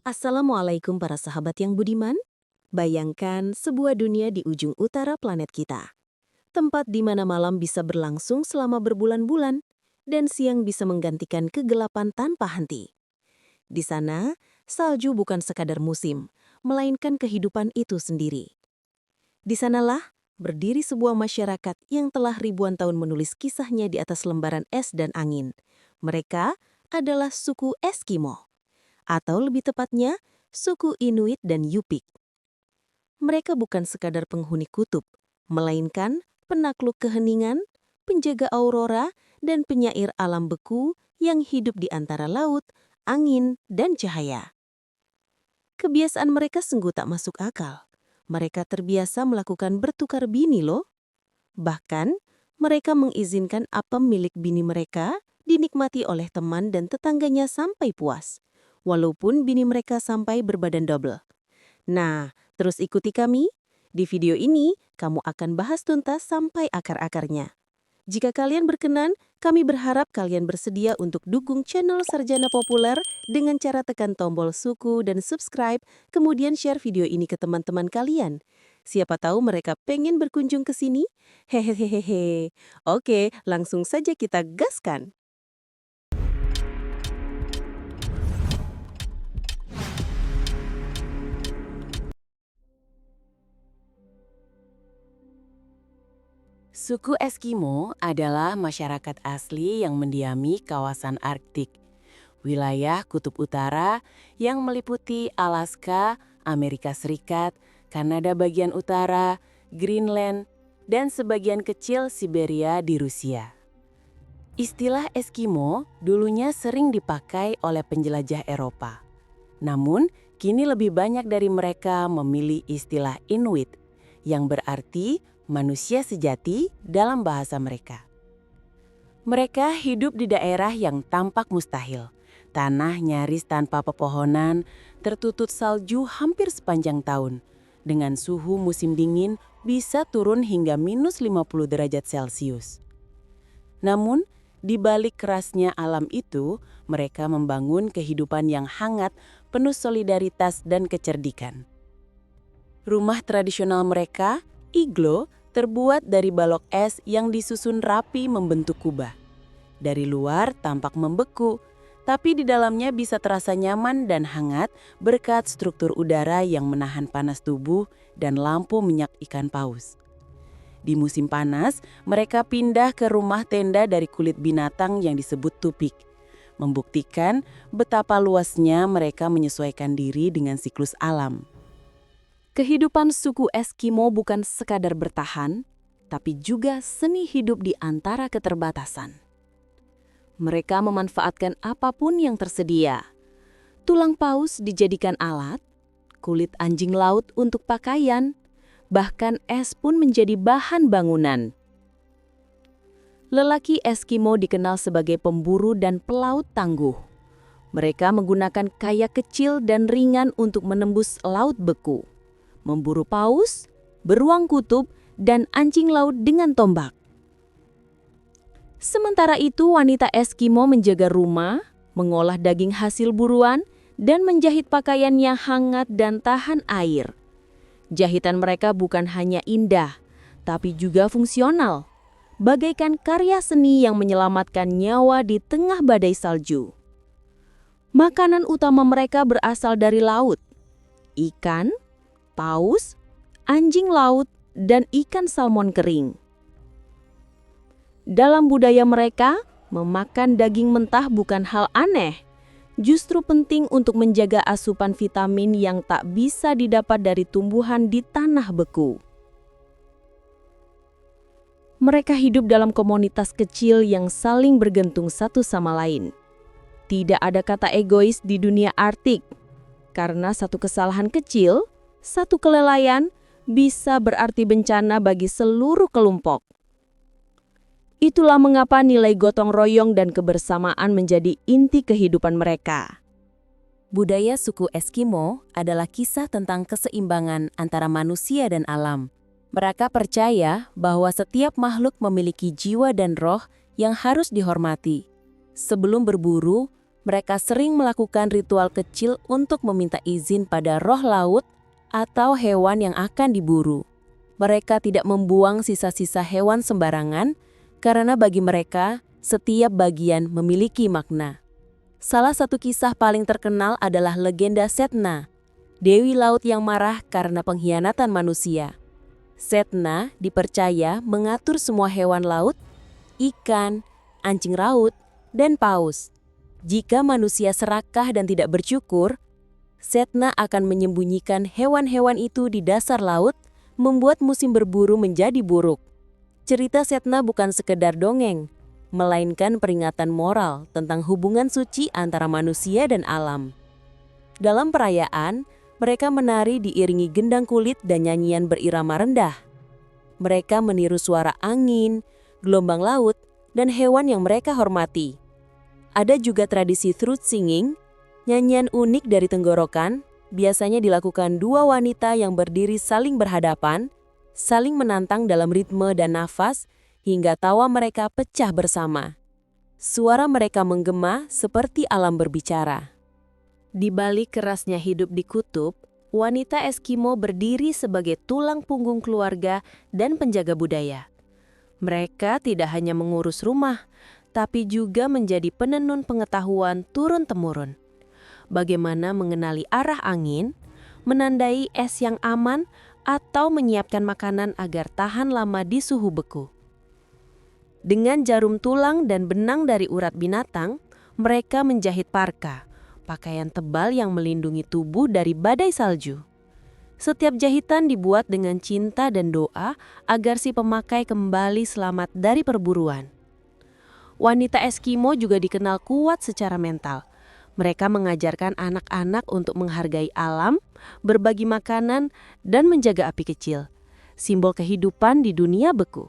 Assalamualaikum para sahabat yang budiman. Bayangkan sebuah dunia di ujung utara planet kita. Tempat di mana malam bisa berlangsung selama berbulan-bulan dan siang bisa menggantikan kegelapan tanpa henti. Di sana, salju bukan sekadar musim, melainkan kehidupan itu sendiri. Di sanalah berdiri sebuah masyarakat yang telah ribuan tahun menulis kisahnya di atas lembaran es dan angin. Mereka adalah suku Eskimo, atau lebih tepatnya, suku Inuit dan Yupik. Mereka bukan sekadar penghuni kutub, melainkan penakluk keheningan, penjaga aurora, dan penyair alam beku yang hidup di antara laut, angin, dan cahaya. Kebiasaan mereka sungguh tak masuk akal. Mereka terbiasa melakukan bertukar bini loh. Bahkan, mereka mengizinkan apem milik bini mereka dinikmati oleh teman dan tetangganya sampai puas, walaupun bini mereka sampai berbadan double. Nah, terus ikuti kami. Di video ini, kamu akan bahas tuntas sampai akar-akarnya. Jika kalian berkenan, kami berharap kalian bersedia untuk dukung channel Sarjana Populer dengan cara tekan tombol suku dan subscribe, kemudian share video ini ke teman-teman kalian. Siapa tahu mereka pengen berkunjung ke sini? Hehehehe. Oke, langsung saja kita gaskan. Suku Eskimo adalah masyarakat asli yang mendiami kawasan Arktik, wilayah kutub utara yang meliputi Alaska, Amerika Serikat, Kanada bagian utara, Greenland, dan sebagian kecil Siberia di Rusia. Istilah Eskimo dulunya sering dipakai oleh penjelajah Eropa. Namun, kini lebih banyak dari mereka memilih istilah Inuit, yang berarti manusia sejati dalam bahasa mereka. Mereka hidup di daerah yang tampak mustahil. Tanah nyaris tanpa pepohonan, tertutup salju hampir sepanjang tahun. Dengan suhu musim dingin bisa turun hingga minus 50 derajat Celcius. Namun, di balik kerasnya alam itu, mereka membangun kehidupan yang hangat, penuh solidaritas dan kecerdikan. Rumah tradisional mereka, iglo, terbuat dari balok es yang disusun rapi membentuk kubah. Dari luar tampak membeku, tapi di dalamnya bisa terasa nyaman dan hangat berkat struktur udara yang menahan panas tubuh dan lampu minyak ikan paus. Di musim panas, mereka pindah ke rumah tenda dari kulit binatang yang disebut tupik, membuktikan betapa luasnya mereka menyesuaikan diri dengan siklus alam. Kehidupan suku Eskimo bukan sekadar bertahan, tapi juga seni hidup di antara keterbatasan. Mereka memanfaatkan apapun yang tersedia. Tulang paus dijadikan alat, kulit anjing laut untuk pakaian, bahkan es pun menjadi bahan bangunan. Lelaki Eskimo dikenal sebagai pemburu dan pelaut tangguh. Mereka menggunakan kayak kecil dan ringan untuk menembus laut beku, memburu paus, beruang kutub, dan anjing laut dengan tombak. Sementara itu, wanita Eskimo menjaga rumah, mengolah daging hasil buruan, dan menjahit pakaian yang hangat dan tahan air. Jahitan mereka bukan hanya indah, tapi juga fungsional, bagaikan karya seni yang menyelamatkan nyawa di tengah badai salju. Makanan utama mereka berasal dari laut, ikan, paus, anjing laut, dan ikan salmon kering. Dalam budaya mereka, memakan daging mentah bukan hal aneh, justru penting untuk menjaga asupan vitamin yang tak bisa didapat dari tumbuhan di tanah beku. Mereka hidup dalam komunitas kecil yang saling bergantung satu sama lain. Tidak ada kata egois di dunia Arktik, karena satu kesalahan kecil, satu kelalaian bisa berarti bencana bagi seluruh kelompok. Itulah mengapa nilai gotong royong dan kebersamaan menjadi inti kehidupan mereka. Budaya suku Eskimo adalah kisah tentang keseimbangan antara manusia dan alam. Mereka percaya bahwa setiap makhluk memiliki jiwa dan roh yang harus dihormati. Sebelum berburu, Mereka sering melakukan ritual kecil untuk meminta izin pada roh laut atau hewan yang akan diburu. Mereka tidak membuang sisa-sisa hewan sembarangan karena bagi mereka setiap bagian memiliki makna. Salah satu kisah paling terkenal adalah legenda Setna, dewi laut yang marah karena pengkhianatan manusia. Setna dipercaya mengatur semua hewan laut, ikan, anjing laut, dan paus. Jika manusia serakah dan tidak bersyukur, Setna akan menyembunyikan hewan-hewan itu di dasar laut, membuat musim berburu menjadi buruk. Cerita Setna bukan sekedar dongeng, melainkan peringatan moral tentang hubungan suci antara manusia dan alam. Dalam perayaan, mereka menari diiringi gendang kulit dan nyanyian berirama rendah. Mereka meniru suara angin, gelombang laut, dan hewan yang mereka hormati. Ada juga tradisi throat singing, nyanyian unik dari tenggorokan, biasanya dilakukan dua wanita yang berdiri saling berhadapan, saling menantang dalam ritme dan nafas, hingga tawa mereka pecah bersama. Suara mereka menggema seperti alam berbicara. Di balik kerasnya hidup di kutub, wanita Eskimo berdiri sebagai tulang punggung keluarga dan penjaga budaya. Mereka tidak hanya mengurus rumah, tapi juga menjadi penenun pengetahuan turun-temurun. Bagaimana mengenali arah angin, menandai es yang aman, atau menyiapkan makanan agar tahan lama di suhu beku. Dengan jarum tulang dan benang dari urat binatang, mereka menjahit parka, pakaian tebal yang melindungi tubuh dari badai salju. Setiap jahitan dibuat dengan cinta dan doa agar si pemakai kembali selamat dari perburuan. Wanita Eskimo juga dikenal kuat secara mental. Mereka mengajarkan anak-anak untuk menghargai alam, berbagi makanan, dan menjaga api kecil, simbol kehidupan di dunia beku.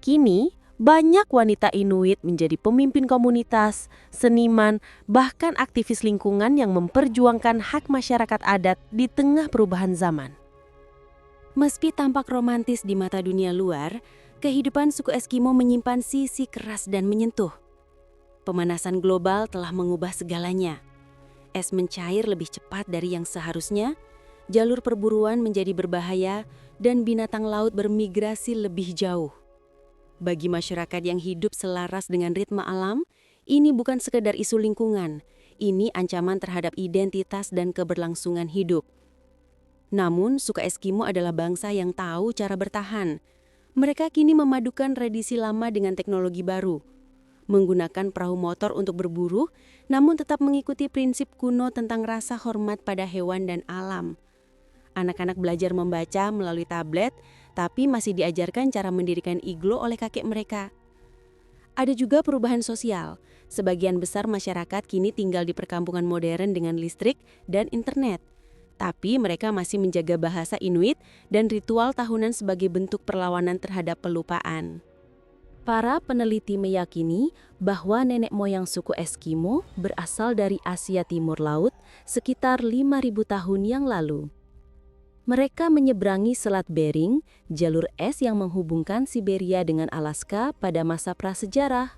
Kini, banyak wanita Inuit menjadi pemimpin komunitas, seniman, bahkan aktivis lingkungan yang memperjuangkan hak masyarakat adat di tengah perubahan zaman. Meski tampak romantis di mata dunia luar, kehidupan suku Eskimo menyimpan sisi keras dan menyentuh. Pemanasan global telah mengubah segalanya. Es mencair lebih cepat dari yang seharusnya, jalur perburuan menjadi berbahaya, dan binatang laut bermigrasi lebih jauh. Bagi masyarakat yang hidup selaras dengan ritme alam, ini bukan sekedar isu lingkungan, ini ancaman terhadap identitas dan keberlangsungan hidup. Namun, suku Eskimo adalah bangsa yang tahu cara bertahan. Mereka kini memadukan tradisi lama dengan teknologi baru, menggunakan perahu motor untuk berburu, namun tetap mengikuti prinsip kuno tentang rasa hormat pada hewan dan alam. Anak-anak belajar membaca melalui tablet, tapi masih diajarkan cara mendirikan iglo oleh kakek mereka. Ada juga perubahan sosial. Sebagian besar masyarakat kini tinggal di perkampungan modern dengan listrik dan internet. Tapi mereka masih menjaga bahasa Inuit dan ritual tahunan sebagai bentuk perlawanan terhadap pelupaan. Para peneliti meyakini bahwa nenek moyang suku Eskimo berasal dari Asia Timur Laut sekitar 5.000 tahun yang lalu. Mereka menyeberangi Selat Bering, jalur es yang menghubungkan Siberia dengan Alaska pada masa prasejarah.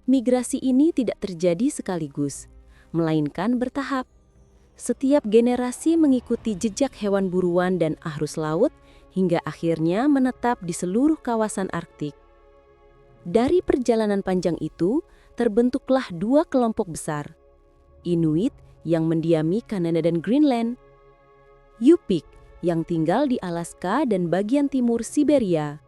Migrasi ini tidak terjadi sekaligus, melainkan bertahap. Setiap generasi mengikuti jejak hewan buruan dan arus laut hingga akhirnya menetap di seluruh kawasan Arktik. Dari perjalanan panjang itu, terbentuklah dua kelompok besar. Inuit yang mendiami Kanada dan Greenland, Yupik yang tinggal di Alaska dan bagian timur Siberia.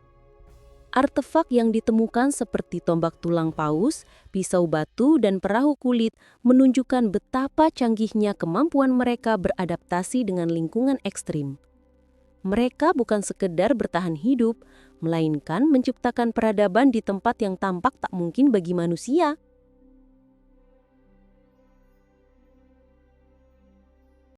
Artefak yang ditemukan seperti tombak tulang paus, pisau batu, dan perahu kulit menunjukkan betapa canggihnya kemampuan mereka beradaptasi dengan lingkungan ekstrim. Mereka bukan sekedar bertahan hidup, melainkan menciptakan peradaban di tempat yang tampak tak mungkin bagi manusia.